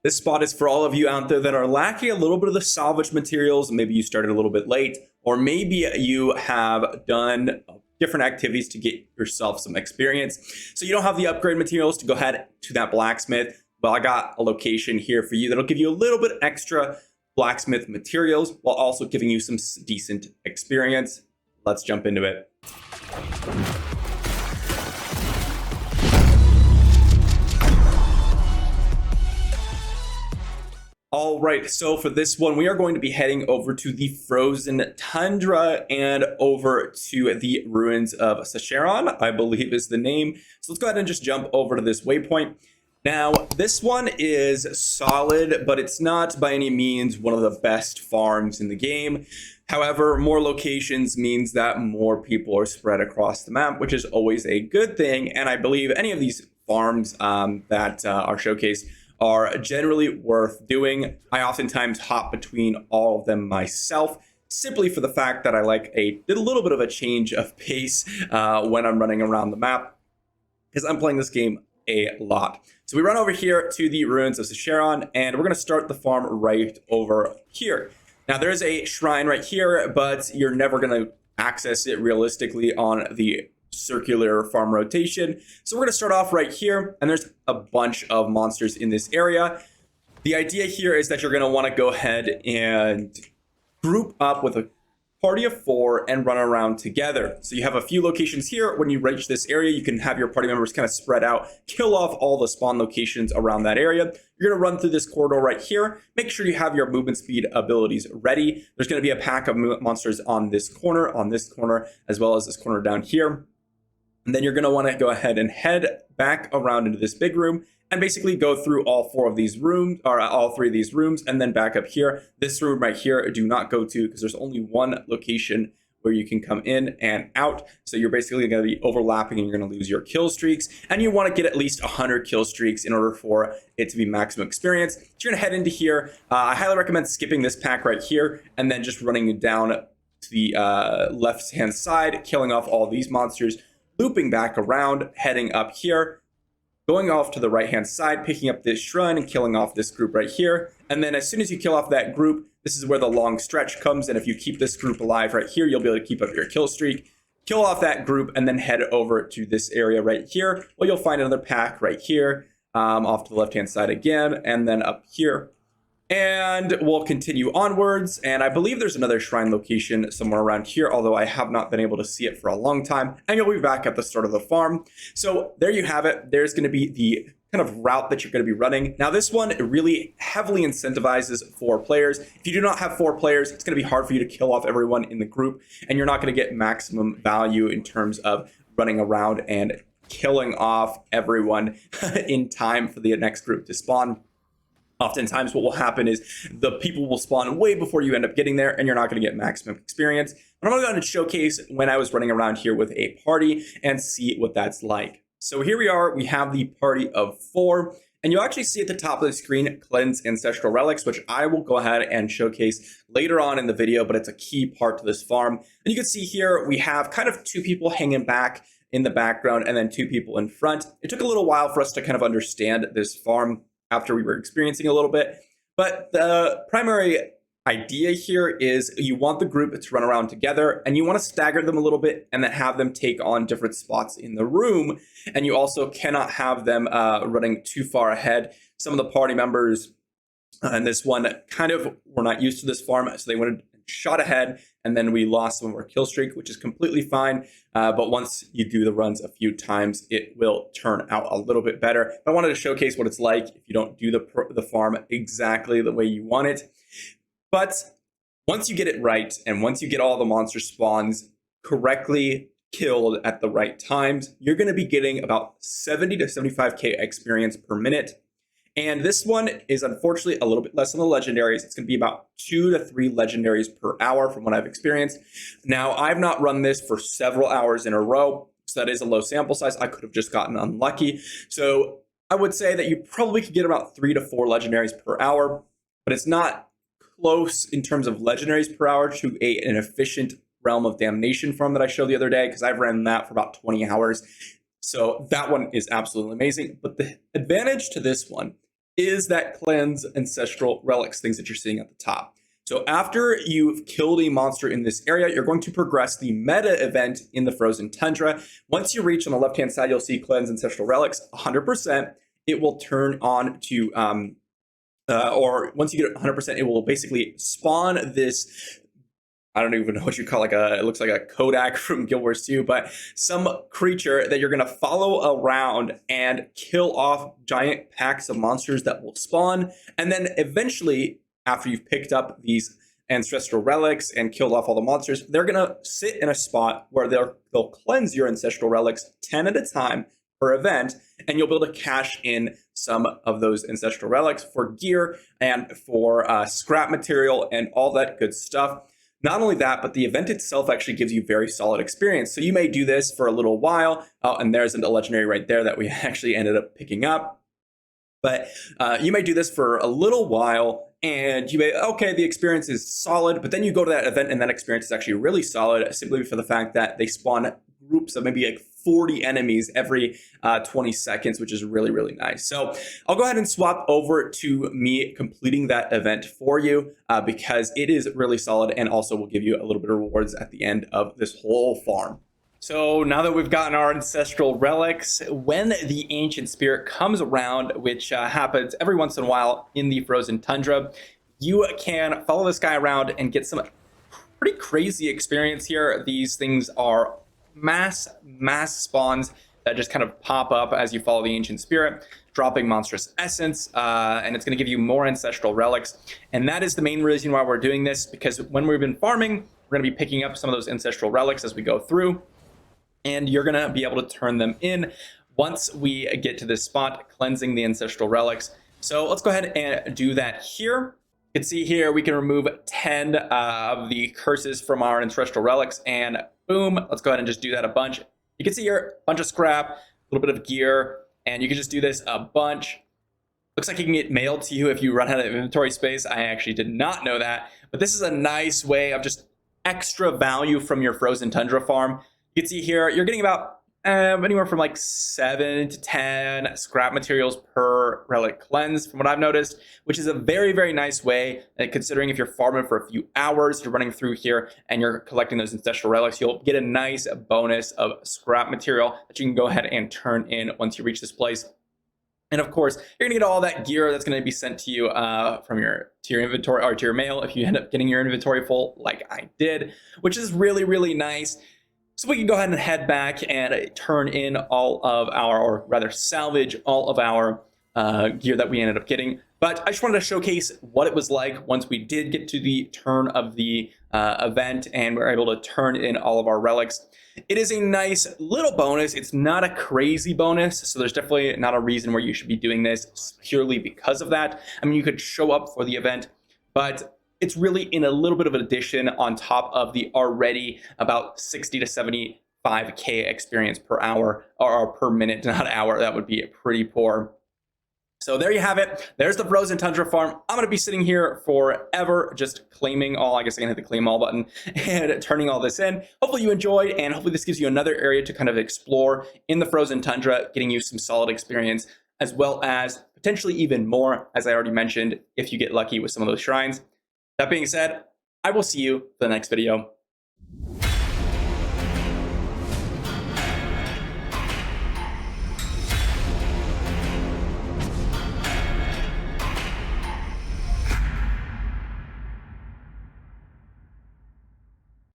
This spot is for all of you out there that are lacking a little bit of the salvage materials. Maybe you started a little bit late, or maybe you have done different activities to get yourself some experience. So you don't have the upgrade materials to go ahead to that blacksmith. Well, I got a location here for you that'll give you a little bit extra blacksmith materials while also giving you some decent experience. Let's jump into it. All right, so for this one, we are going to be heading over to the frozen tundra and over to the ruins of Secheron, I believe is the name. So let's go ahead and just jump over to this waypoint. Now, this one is solid, but it's not by any means one of the best farms in the game. However, more locations means that more people are spread across the map, which is always a good thing. And I believe any of these farms that are showcased are generally worth doing. I oftentimes hop between all of them myself, simply for the fact that I like a little bit of a change of pace when I'm running around the map, because I'm playing this game a lot. So we run over here to the ruins of Secheron, and we're going to start the farm right over here. Now there's a shrine right here, but you're never going to access it realistically on the circular farm rotation. So we're going to start off right here, and there's a bunch of monsters in this area. The idea here is that you're going to want to go ahead and group up with a party of 4 and run around together. So you have a few locations here. When you reach this area, you can have your party members kind of spread out, kill off all the spawn locations around that area. You're going to run through this corridor right here. Make sure you have your movement speed abilities ready. There's going to be a pack of monsters on this corner, as well as this corner down here. And then you're going to want to go ahead and head back around into this big room and basically go through all 4 of these rooms, or all 3 of these rooms, and then back up here. This room right here, do not go to, because there's only one location where you can come in and out. So you're basically going to be overlapping and you're going to lose your kill streaks. And you want to get at least 100 kill streaks in order for it to be maximum experience. So you're going to head into here. I highly recommend skipping this pack right here and then just running down to the left-hand side, killing off all these monsters, looping back around, heading up here, going off to the right-hand side, picking up this shrine and killing off this group right here. And then as soon as you kill off that group, this is where the long stretch comes. And if you keep this group alive right here, you'll be able to keep up your kill streak, kill off that group, and then head over to this area right here. Well, you'll find another pack right here, off to the left-hand side again, and then up here. And we'll continue onwards, and I believe there's another shrine location somewhere around here, although I have not been able to see it for a long time, and you'll be back at the start of the farm. So there you have it. There's going to be the kind of route that you're going to be running. Now this one really heavily incentivizes 4 players. If you do not have 4 players, it's going to be hard for you to kill off everyone in the group, and you're not going to get maximum value in terms of running around and killing off everyone in time for the next group to spawn. Oftentimes what will happen is the people will spawn way before you end up getting there, and you're not going to get maximum experience. But I'm going to go ahead and showcase when I was running around here with a party and see what that's like. So here we are. We have the party of 4, and you'll actually see at the top of the screen Cleanse Ancestral Relics, which I will go ahead and showcase later on in the video, but it's a key part to this farm. And you can see here we have kind of 2 people hanging back in the background and then 2 people in front. It took a little while for us to kind of understand this farm after we were experiencing a little bit. But the primary idea here is you want the group to run around together, and you want to stagger them a little bit and then have them take on different spots in the room. And you also cannot have them running too far ahead. Some of the party members in this one kind of were not used to this farm, so they went and shot ahead, and then we lost some of our kill streak, which is completely fine. But once you do the runs a few times, it will turn out a little bit better. I wanted to showcase what it's like if you don't do the farm exactly the way you want it. But once you get it right, and once you get all the monster spawns correctly killed at the right times, you're going to be getting about 70 to 75k experience per minute. And this one is unfortunately a little bit less than the legendaries. It's going to be about 2 to 3 legendaries per hour from what I've experienced. Now, I've not run this for several hours in a row, so that is a low sample size. I could have just gotten unlucky. So I would say that you probably could get about 3 to 4 legendaries per hour, but it's not close in terms of legendaries per hour to an efficient Realm of Damnation farm that I showed the other day, because I've ran that for about 20 hours. So that one is absolutely amazing. But the advantage to this one is that cleanse ancestral relics, things that you're seeing at the top. So after you've killed a monster in this area, you're going to progress the meta event in the Frozen Tundra. Once you reach on the left-hand side, you'll see cleanse ancestral relics, 100%. It will turn on to, or once you get 100%, it will basically spawn this, I don't even know what you call, it looks like a Kodak from Guild Wars 2, but some creature that you're going to follow around and kill off giant packs of monsters that will spawn. And then eventually, after you've picked up these ancestral relics and killed off all the monsters, they're going to sit in a spot where they'll cleanse your ancestral relics 10 at a time per event, and you'll be able to cash in some of those ancestral relics for gear and for scrap material and all that good stuff. Not only that, but the event itself actually gives you very solid experience. So you may do this for a little while. Oh, and there's a legendary right there that we actually ended up picking up. But you may do this for a little while, and you may, okay, the experience is solid, but then you go to that event and that experience is actually really solid simply for the fact that they spawn groups of maybe like 40 enemies every 20 seconds, which is really, really nice. So I'll go ahead and swap over to me completing that event for you because it is really solid and also will give you a little bit of rewards at the end of this whole farm. So now that we've gotten our ancestral relics, when the ancient spirit comes around, which happens every once in a while in the Frozen Tundra, you can follow this guy around and get some pretty crazy experience here. These things are mass spawns that just kind of pop up as you follow the ancient spirit, dropping monstrous essence, and it's going to give you more ancestral relics. And that is the main reason why we're doing this, because when we've been farming, we're going to be picking up some of those ancestral relics as we go through. And you're going to be able to turn them in once we get to this spot, cleansing the ancestral relics. So let's go ahead and do that here. You can see here we can remove 10 of the curses from our ancestral relics, and boom, let's go ahead and just do that a bunch. You can see here, a bunch of scrap, a little bit of gear, and you can just do this a bunch. Looks like you can get mailed to you if you run out of inventory space. I actually did not know that, but this is a nice way of just extra value from your Frozen Tundra farm. You can see here, you're getting about anywhere from like 7 to 10 scrap materials per relic cleanse from what I've noticed, which is a very, very nice way. And considering if you're farming for a few hours, you're running through here and you're collecting those ancestral relics, you'll get a nice bonus of scrap material that you can go ahead and turn in once you reach this place. And of course, you're gonna get all that gear that's gonna be sent to you to your inventory or to your mail if you end up getting your inventory full like I did, which is really, really nice. So we can go ahead and head back and turn in all of our, or rather salvage all of our gear that we ended up getting. But I just wanted to showcase what it was like once we did get to the turn of the event and we're able to turn in all of our relics. It is a nice little bonus. It's not a crazy bonus, so there's definitely not a reason where you should be doing this purely because of that. I mean, you could show up for the event, but it's really in a little bit of an addition on top of the already about 60 to 75k experience per hour, or per minute, not hour. That would be pretty poor. So there you have it. There's the Frozen Tundra farm. I'm going to be sitting here forever just claiming all. I guess I can hit the claim all button and turning all this in. Hopefully you enjoyed, and hopefully this gives you another area to kind of explore in the Frozen Tundra, getting you some solid experience, as well as potentially even more, as I already mentioned, if you get lucky with some of those shrines. That being said, I will see you for the next video.